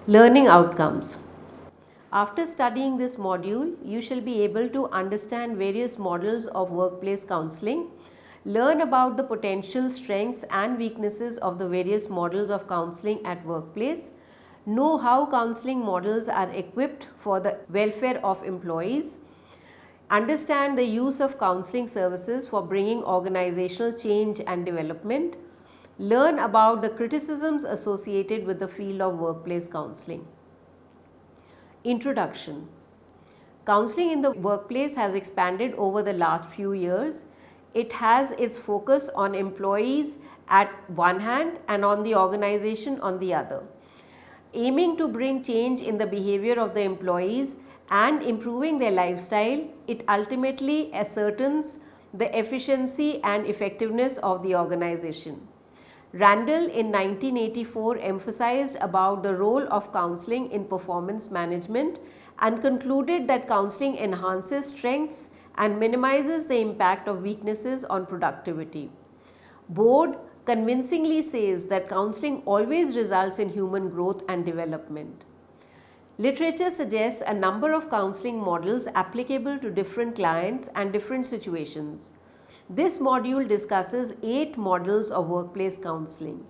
Learning outcomes. After studying this module, you shall be able to understand various models of workplace counseling, learn about the potential strengths and weaknesses of the various models of counseling at workplace, know how counseling models are equipped for the welfare of employees, understand the use of counseling services for bringing organizational change and development, learn about the criticisms associated with the field of workplace counseling. Introduction. Counseling in the workplace has expanded over the last few years. It has its focus on employees at one hand and on the organization on the other. Aiming to bring change in the behavior of the employees and improving their lifestyle, it ultimately ascertains the efficiency and effectiveness of the organization. Randall in 1984 emphasized about the role of counseling in performance management and concluded that counseling enhances strengths and minimizes the impact of weaknesses on productivity. Board convincingly says that counseling always results in human growth and development. Literature suggests a number of counseling models applicable to different clients and different situations. This module discusses 8 models of workplace counseling.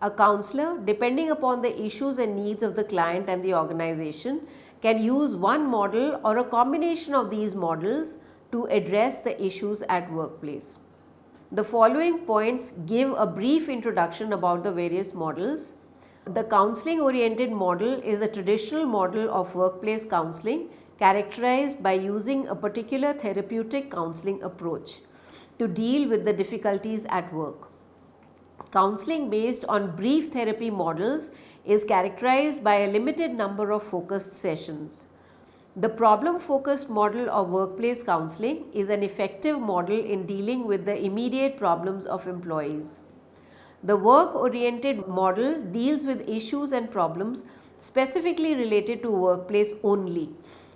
A counselor, depending upon the issues and needs of the client and the organization, can use one model or a combination of these models to address the issues at workplace. The following points give a brief introduction about the various models. The counseling oriented model is the traditional model of workplace counseling characterized by using a particular therapeutic counseling approach to deal with the difficulties at work. Counseling based on brief therapy models is characterized by a limited number of focused sessions. The problem-focused model of workplace counseling is an effective model in dealing with the immediate problems of employees. The work-oriented model deals with issues and problems specifically related to workplace only.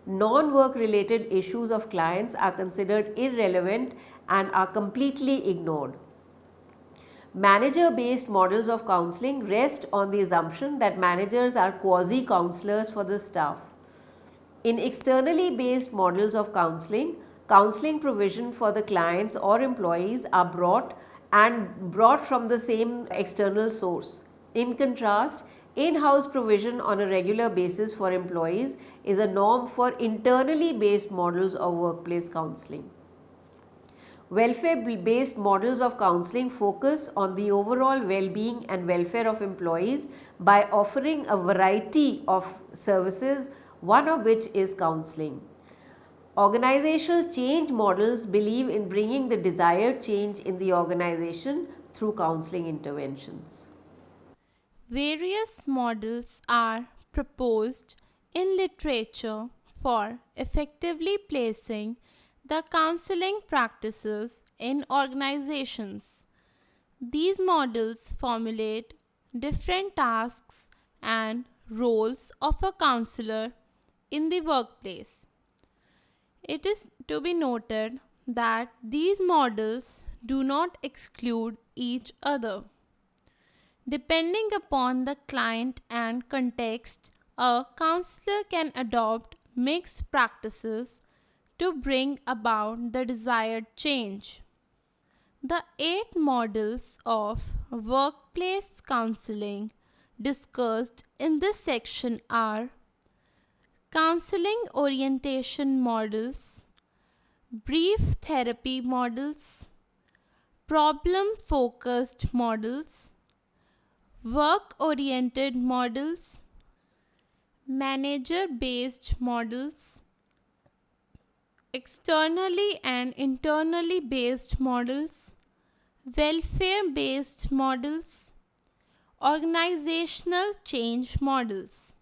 Non-work related issues of clients are considered irrelevant and are completely ignored. Manager-based models of counseling rest on the assumption that managers are quasi-counselors for the staff. In externally based models of counseling, counseling provision for the clients or employees are brought from the same external source. In contrast, in-house provision on a regular basis for employees is a norm for internally based models of workplace counseling. Welfare-based models of counseling focus on the overall well-being and welfare of employees by offering a variety of services, one of which is counseling. Organizational change models believe in bringing the desired change in the organization through counseling interventions. Various models are proposed in literature for effectively placing the counseling practices in organizations. These models formulate different tasks and roles of a counselor in the workplace. It is to be noted that these models do not exclude each other. Depending upon the client and context, a counselor can adopt mixed practices to bring about the desired change. The 8 models of workplace counseling discussed in this section are counseling orientation models, brief therapy models, problem focused models, work oriented models, manager based models, externally and internally based models, welfare based models, organizational change models.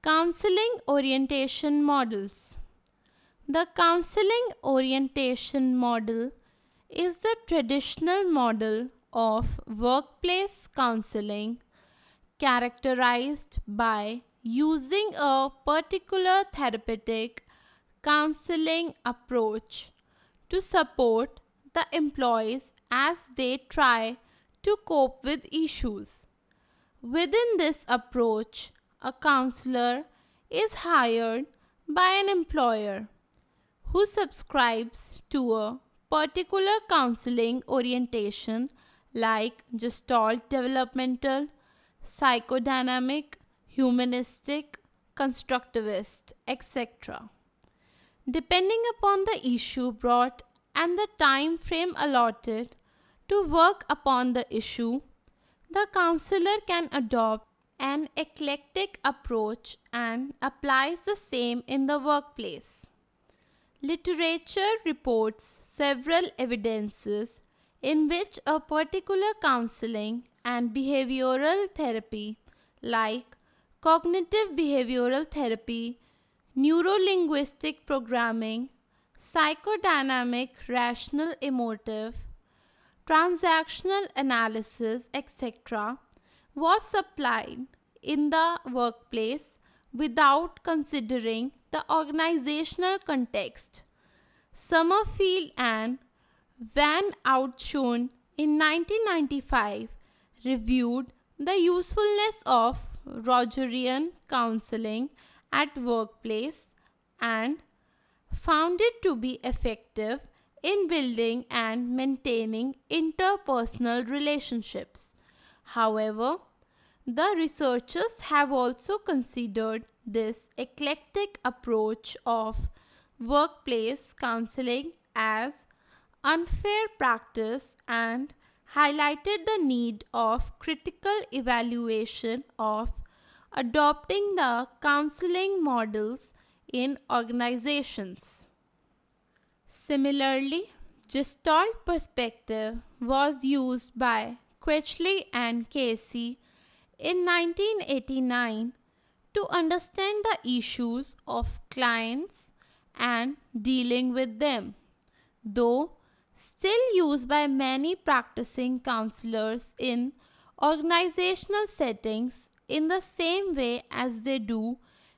Counseling orientation models. The counseling orientation model is the traditional model of workplace counseling characterized by using a particular therapeutic counseling approach to support the employees as they try to cope with issues. Within this approach, a counselor is hired by an employer who subscribes to a particular counseling orientation like Gestalt developmental, psychodynamic, humanistic, constructivist, etc. Depending upon the issue brought and the time frame allotted to work upon the issue, the counselor can adopt an eclectic approach and applies the same in the workplace. Literature reports several evidences in which a particular counseling and behavioral therapy like cognitive behavioral therapy, neurolinguistic programming, psychodynamic rational emotive, transactional analysis, etc., was supplied in the workplace without considering the organizational context. Summerfield and Van Outschoen in 1995 reviewed the usefulness of Rogerian counseling at workplace and found it to be effective in building and maintaining interpersonal relationships. However, the researchers have also considered this eclectic approach of workplace counseling as unfair practice and highlighted the need of critical evaluation of adopting the counseling models in organizations. Similarly, Gestalt perspective was used by Critchley and Casey in 1989 to understand the issues of clients and dealing with them, though still used by many practicing counselors in organizational settings in the same way as they do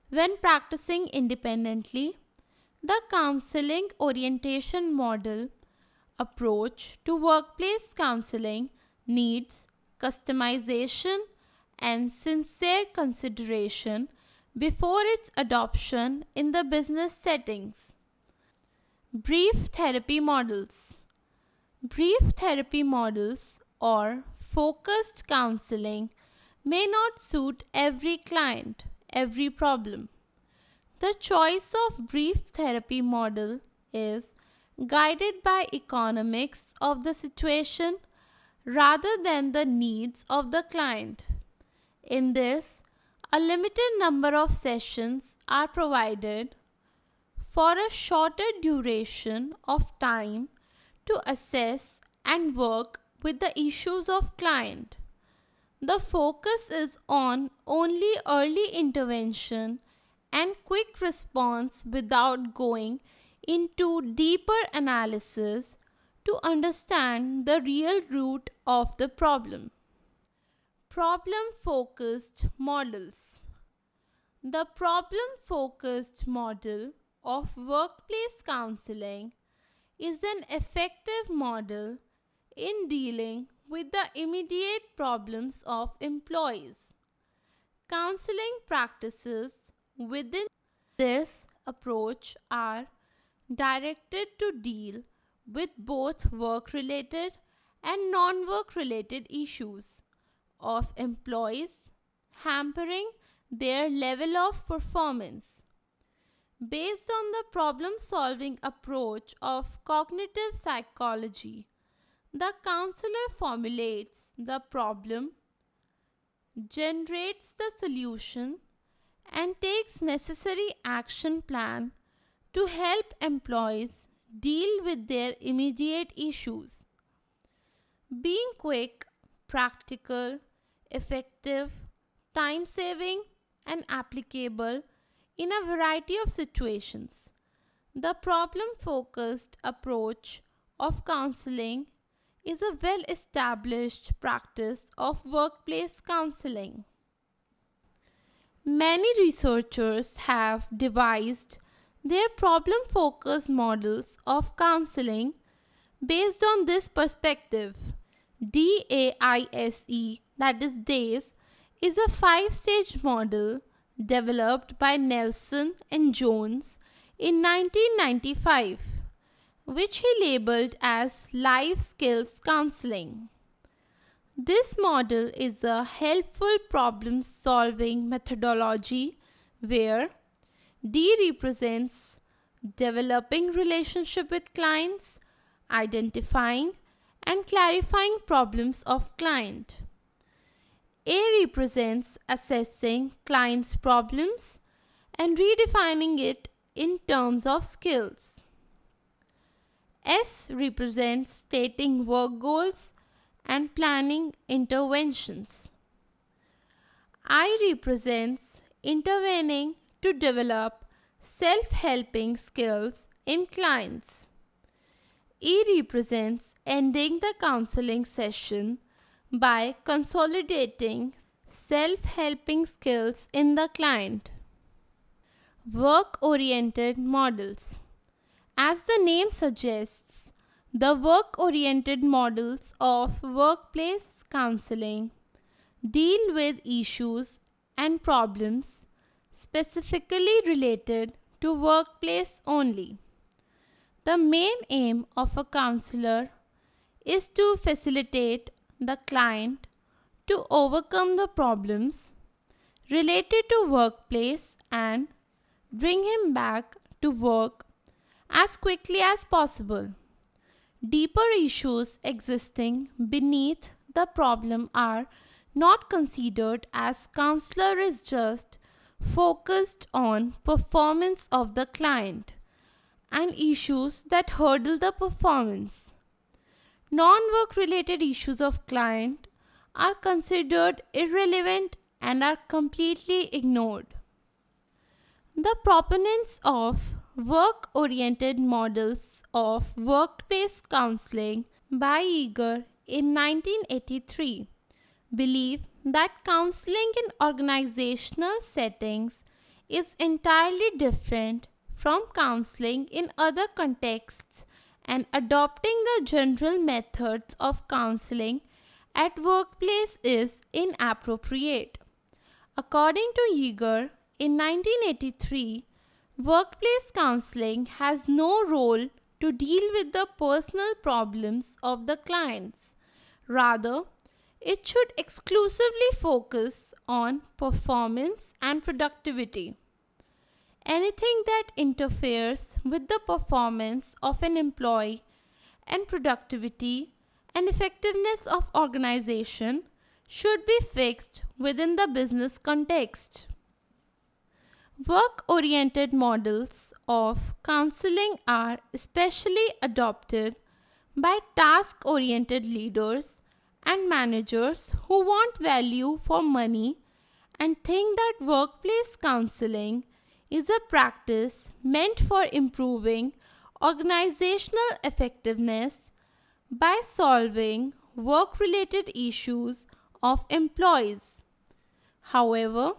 when practicing independently. The counseling orientation model approach to workplace counseling needs customization and sincere consideration before its adoption in the business settings. Brief therapy models. Brief therapy models or focused counseling may not suit every client, every problem. The choice of brief therapy model is guided by economics of the situation rather than the needs of the client. In this, a limited number of sessions are provided for a shorter duration of time to assess and work with the issues of client. The focus is on only early intervention and quick response without going into deeper analysis to understand the real root of the problem. Problem-focused models. The problem-focused model of workplace counseling is an effective model in dealing with the immediate problems of employees. Counseling practices within this approach are directed to deal with both work-related and non-work-related issues of employees hampering their level of performance. Based on the problem-solving approach of cognitive psychology, the counselor formulates the problem, generates the solution, and takes necessary action plan to help employees deal with their immediate issues. Being quick, practical, effective, time-saving, and applicable in a variety of situations. The problem-focused approach of counseling is a well-established practice of workplace counseling. Many researchers have devised their problem-focused models of counseling based on this perspective. DAISE, that is DAISE, is a 5-stage model developed by Nelson and Jones in 1995, which he labeled as life skills counseling. This model is a helpful problem solving methodology where D represents developing relationship with clients, identifying and clarifying problems of client. A represents assessing client's problems and redefining it in terms of skills. S represents stating work goals and planning interventions. I represents intervening to develop self-helping skills in clients. E represents ending the counseling session by consolidating self-helping skills in the client. Work-oriented models. As the name suggests, the work-oriented models of workplace counseling deal with issues and problems specifically related to workplace only. The main aim of a counselor is to facilitate the client to overcome the problems related to workplace and bring him back to work as quickly as possible. Deeper issues existing beneath the problem are not considered, as counselor is just focused on performance of the client and issues that hurdle the performance. Non-work related issues of client are considered irrelevant and are completely ignored. The proponents of work-oriented models of workplace counseling by Eager in 1983 believe that counseling in organizational settings is entirely different from counseling in other contexts, and adopting the general methods of counseling at workplace is inappropriate. According to Yeager, in 1983, workplace counseling has no role to deal with the personal problems of the clients. Rather, it should exclusively focus on performance and productivity. Anything that interferes with the performance of an employee and productivity and effectiveness of organization should be fixed within the business context. Work-oriented models of counseling are especially adopted by task-oriented leaders and managers who want value for money and think that workplace counseling is a practice meant for improving organizational effectiveness by solving work-related issues of employees. However,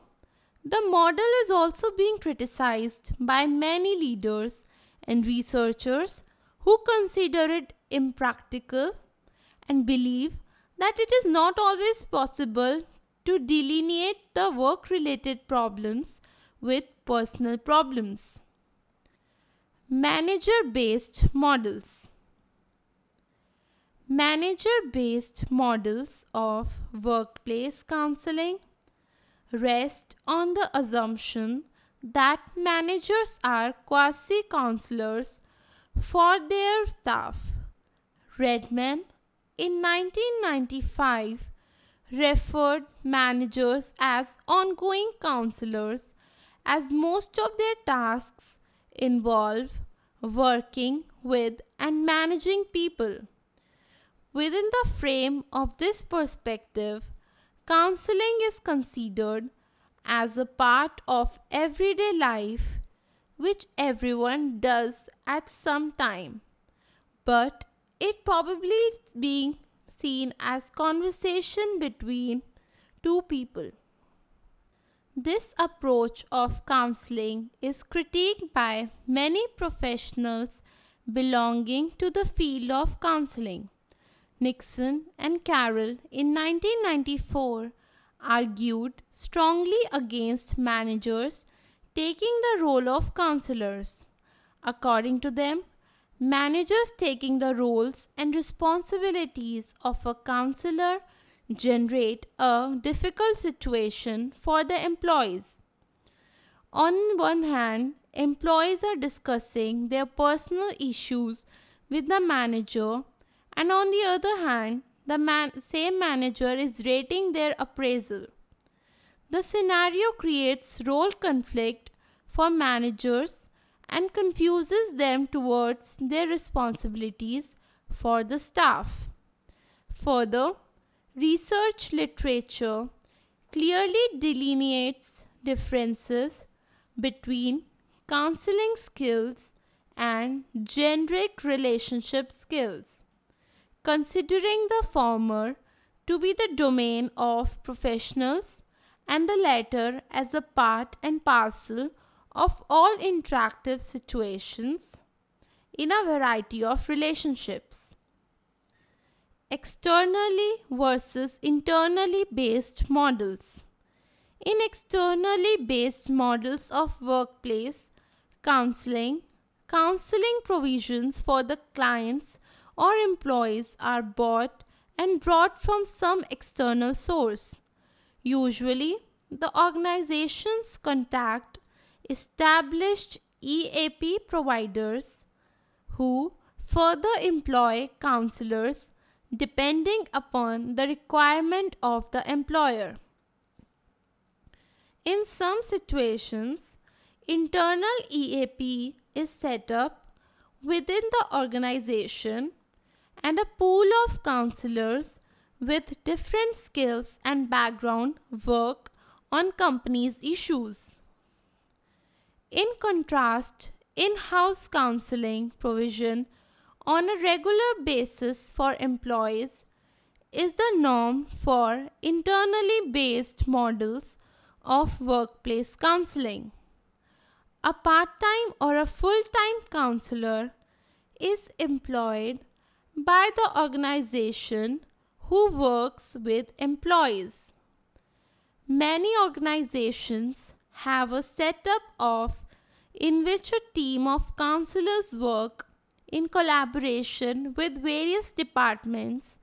the model is also being criticized by many leaders and researchers who consider it impractical and believe that it is not always possible to delineate the work-related problems with personal problems. Manager-based models. Manager-based models of workplace counseling rest on the assumption that managers are quasi-counselors for their staff. Redman, in 1995, referred managers as ongoing counselors, as most of their tasks involve working with and managing people. Within the frame of this perspective, counseling is considered as a part of everyday life which everyone does at some time, but it probably is being seen as conversation between two people. This approach of counseling is critiqued by many professionals belonging to the field of counseling. Nixon and Carroll in 1994 argued strongly against managers taking the role of counselors. According to them, managers taking the roles and responsibilities of a counselor generate a difficult situation for the employees. On one hand, employees are discussing their personal issues with the manager, and on the other hand, the same manager is rating their appraisal. The scenario creates role conflict for managers and confuses them towards their responsibilities for the staff. Further, research literature clearly delineates differences between counseling skills and generic relationship skills, considering the former to be the domain of professionals and the latter as a part and parcel of all interactive situations in a variety of relationships. Externally versus internally based models. In externally based models of workplace counseling, counseling provisions for the clients or employees are bought and brought from some external source. Usually, the organizations contact established EAP providers who further employ counselors depending upon the requirement of the employer. In some situations, internal EAP is set up within the organization and a pool of counselors with different skills and background work on companies' issues. In contrast, in-house counseling provision on a regular basis for employees is the norm for internally based models of workplace counseling. A part-time or a full-time counselor is employed by the organization who works with employees. Many organizations have a setup in which a team of counselors work in collaboration with various departments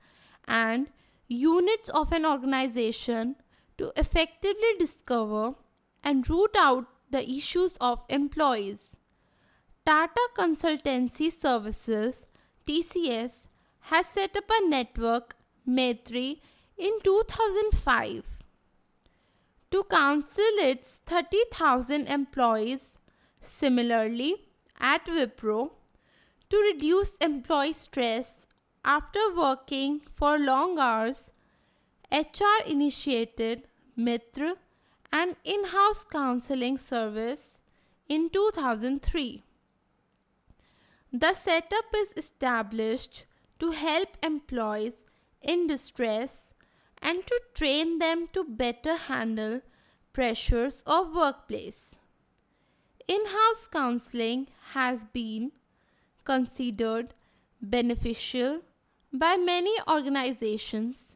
and units of an organization to effectively discover and root out the issues of employees. Tata Consultancy Services (TCS) has set up a network, Maitri, in 2005 to counsel its 30,000 employees. Similarly, at Wipro, to reduce employee stress after working for long hours, HR initiated Mitra, an in-house counseling service, in 2003. The setup is established to help employees in distress and to train them to better handle pressures of workplace. In-house counseling has been considered beneficial by many organizations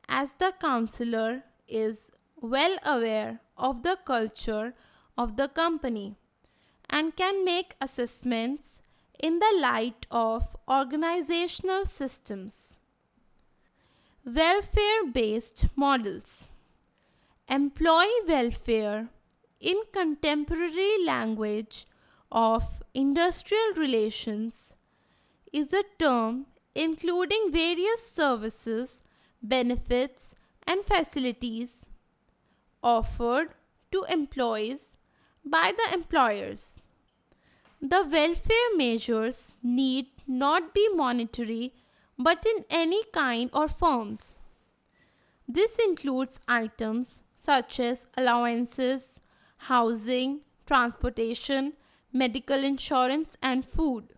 as the counselor is well aware of the culture of the company and can make assessments in the light of organizational systems. Welfare-based models. Employee welfare in contemporary language of industrial relations is a term including various services, benefits, and facilities offered to employees by the employers. The welfare measures need not be monetary but in any kind or forms. This includes items such as allowances, housing, transportation, medical insurance, and food.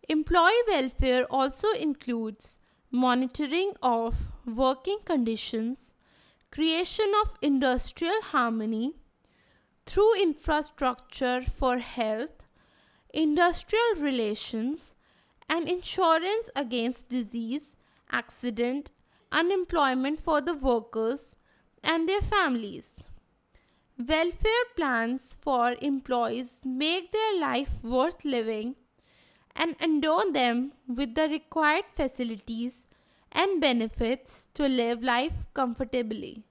Employee welfare also includes monitoring of working conditions, creation of industrial harmony through infrastructure for health, industrial relations, and insurance against disease, accident, unemployment for the workers, and their families. Welfare plans for employees make their life worth living and endow them with the required facilities and benefits to live life comfortably.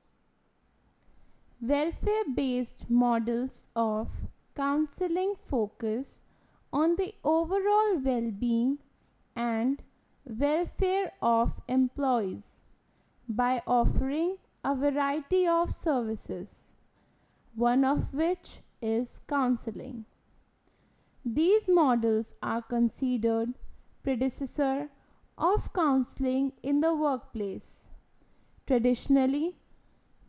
Welfare based models of counseling focus on the overall well being and welfare of employees by offering a variety of services, one of which is counseling. These models are considered predecessor of counseling in the workplace. Traditionally,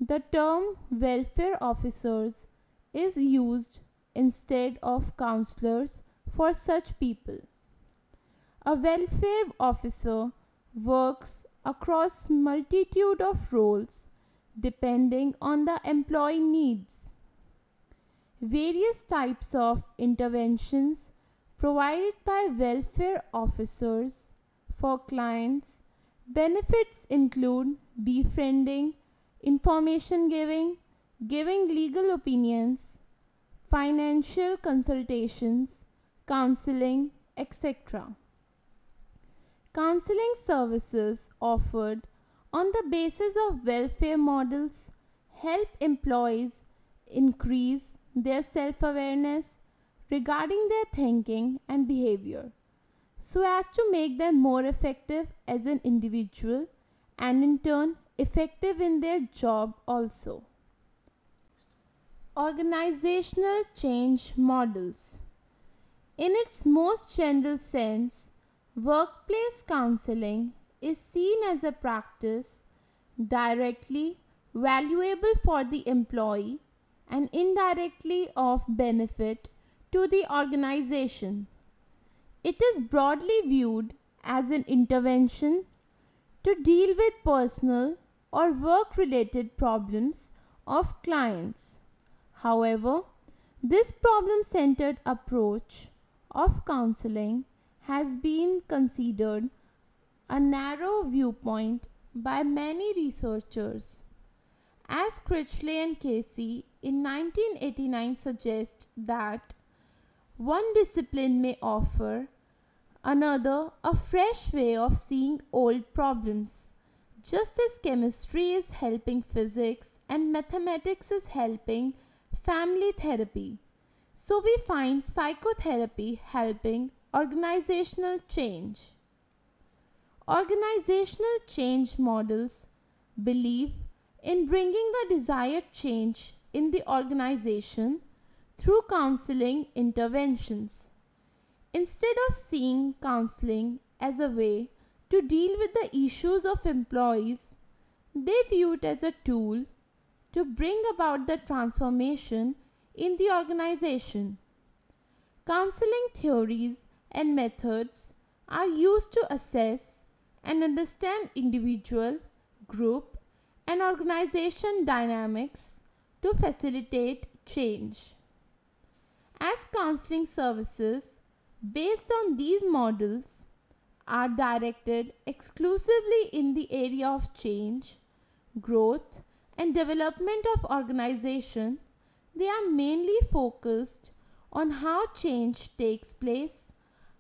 the term welfare officers is used instead of counselors for such people. A welfare officer works across multitude of roles depending on the employee needs. Various types of interventions provided by welfare officers for clients. Benefits include befriending, information giving, giving legal opinions, financial consultations, counseling, etc. Counseling services offered on the basis of welfare models help employees increase their self awareness regarding their thinking and behavior so as to make them more effective as an individual and in turn effective in their job also. Organizational change models. In its most general sense, workplace counseling is seen as a practice directly valuable for the employee and indirectly of benefit to the organization. It is broadly viewed as an intervention to deal with personal or work related problems of clients. However, this problem centered approach of counseling has been considered a narrow viewpoint by many researchers. As Critchley and Casey in 1989 suggest that one discipline may offer another a fresh way of seeing old problems, just as chemistry is helping physics and mathematics is helping family therapy. So we find psychotherapy helping organizational change. Organizational change models believe in bringing the desired change in the organization through counseling interventions. Instead of seeing counseling as a way to deal with the issues of employees, they view it as a tool to bring about the transformation in the organization. Counseling theories and methods are used to assess and understand individual, group, and organization dynamics to facilitate change. As counseling services based on these models are directed exclusively in the area of change, growth, and development of organization, they are mainly focused on how change takes place,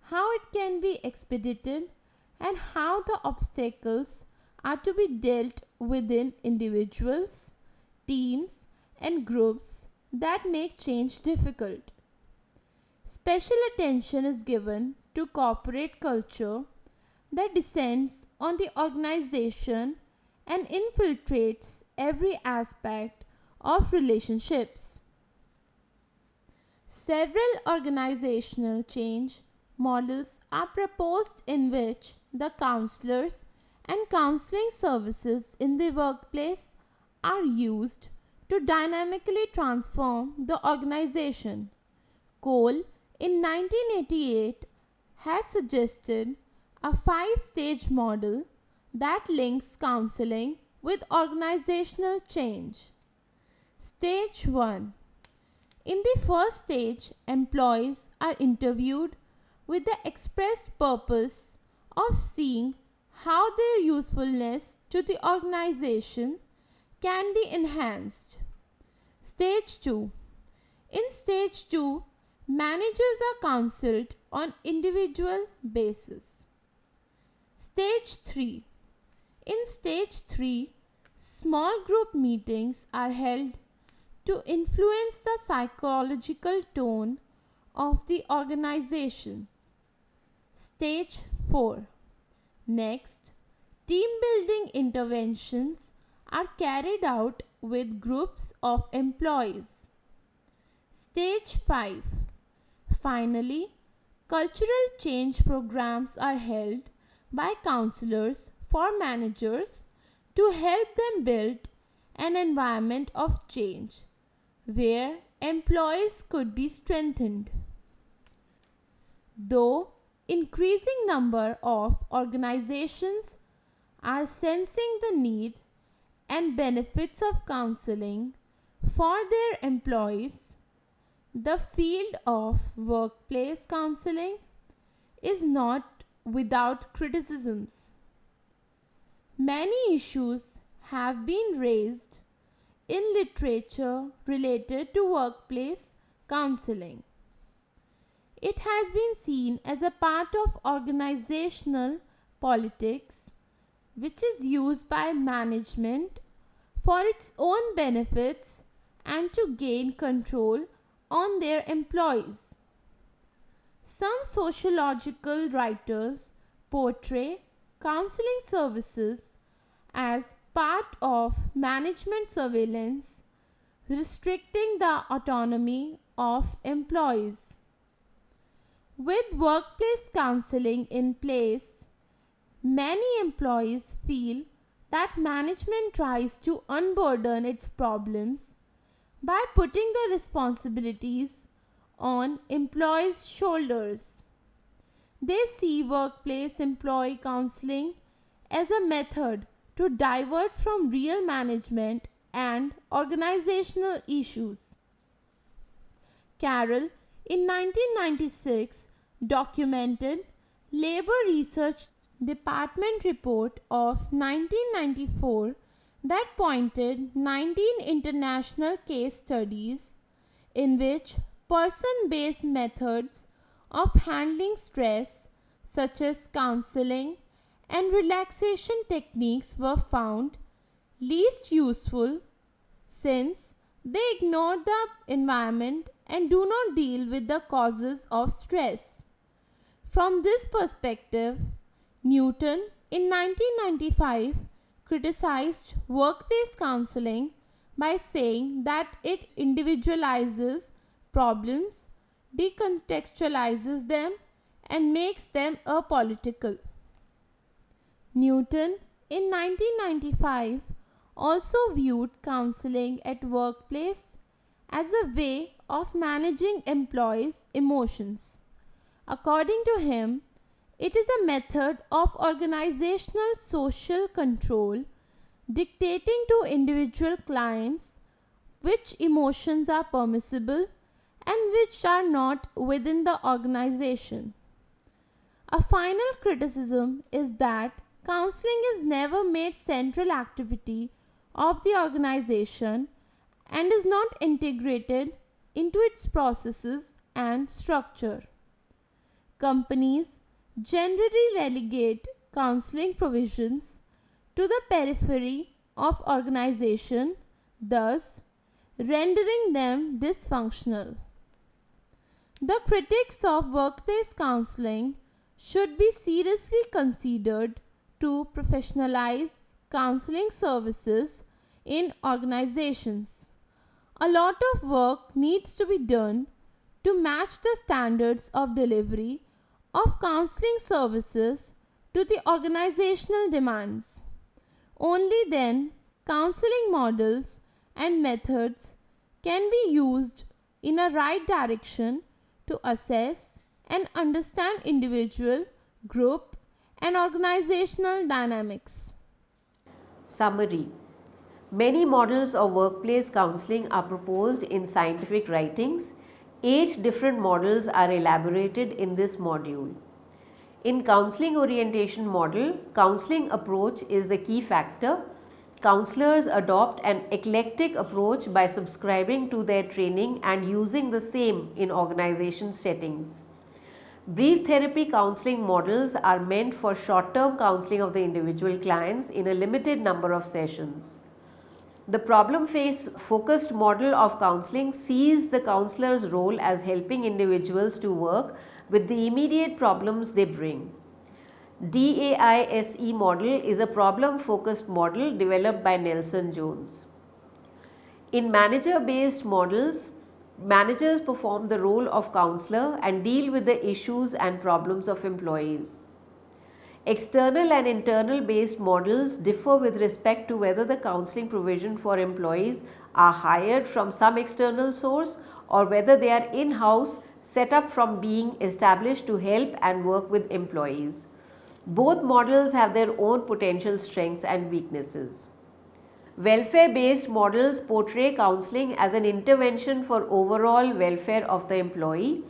how it can be expedited, and how the obstacles are to be dealt within individuals, teams, and groups that make change difficult. Special attention is given to corporate culture that descends on the organization and infiltrates every aspect of relationships. Several organizational change models are proposed in which the counselors and counseling services in the workplace are used to dynamically transform the organization. Cole in 1988 has suggested a five-stage model that links counseling with organizational change. Stage 1. In the first stage, employees are interviewed with the expressed purpose of seeing how their usefulness to the organization can be enhanced. Stage 2. In stage 2, managers are counseled on individual basis. Stage 3. In stage 3, small group meetings are held to influence the psychological tone of the organization. Stage 4. Next, team building interventions are carried out with groups of employees. Stage 5. Finally, cultural change programs are held by counselors for managers to help them build an environment of change where employees could be strengthened. Though increasing number of organizations are sensing the need and benefits of counseling for their employees, the field of workplace counseling is not without criticisms. Many issues have been raised in literature related to workplace counseling. It has been seen as a part of organizational politics which is used by management for its own benefits and to gain control on their employees. Some sociological writers portray counseling services as part of management surveillance, restricting the autonomy of employees. With workplace counseling in place, many employees feel that management tries to unburden its problems by putting the responsibilities on employees' shoulders. They see workplace employee counseling as a method to divert from real management and organizational issues. Carroll in 1996 documented Labor Research Department report of 1994 that pointed 19 international case studies in which person-based methods of handling stress such as counseling and relaxation techniques were found least useful since they ignore the environment and do not deal with the causes of stress. From this perspective, Newton in 1995 criticized workplace counseling by saying that it individualizes problems, decontextualizes them, and makes them apolitical. Newton in 1995 also viewed counseling at workplace as a way of managing employees' emotions. According to him, it is a method of organizational social control dictating to individual clients which emotions are permissible and which are not within the organization. A final criticism is that counseling is never made central activity of the organization and is not integrated into its processes and structure. Companies generally relegate counseling provisions to the periphery of organization, thus rendering them dysfunctional. The critics of workplace counseling should be seriously considered to professionalize counseling services in organizations. A lot of work needs to be done to match the standards of delivery of counseling services to the organizational demands. Only then counseling models and methods can be used in a right direction to assess and understand individual, group, and organizational dynamics. Summary. Many models of workplace counseling are proposed in scientific writings. 8 different models are elaborated in this module. In counseling orientation model, counseling approach is the key factor Counselors adopt an eclectic approach by subscribing to their training and using the same in organization settings. Brief therapy counseling models are meant for short term counseling of the individual clients in a limited number of sessions. The problem focused model of counseling sees the counselor's role as helping individuals to work with the immediate problems they bring. DAISE model is a problem focused model developed by Nelson Jones. In manager based models, managers perform the role of counselor and deal with the issues and problems of employees. External and internal based models differ with respect to whether the counseling provision for employees are hired from some external source or whether they are in house, set up from being established to help and work with employees. Both models have their own potential strengths and weaknesses. Welfare based models portray counseling as an intervention for overall welfare of the employee.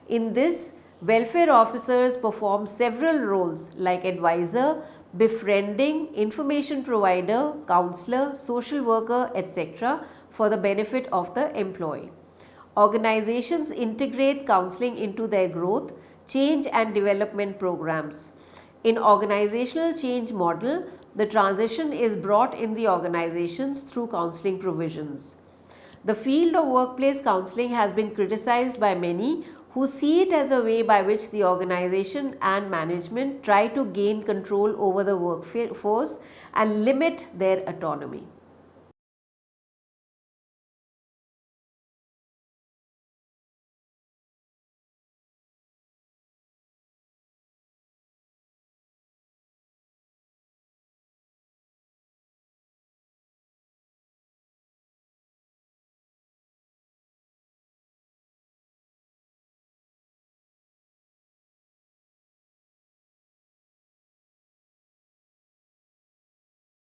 In this, welfare officers perform several roles like advisor, befriending, information provider, counselor, social worker, etc. for the benefit of the employee. Organizations integrate counseling into their growth, change and development programs. In organizational change model, the transition is brought in the organizations through counseling provisions. The field of workplace counseling has been criticized by many who see it as a way by which the organization and management try to gain control over the workforce and limit their autonomy.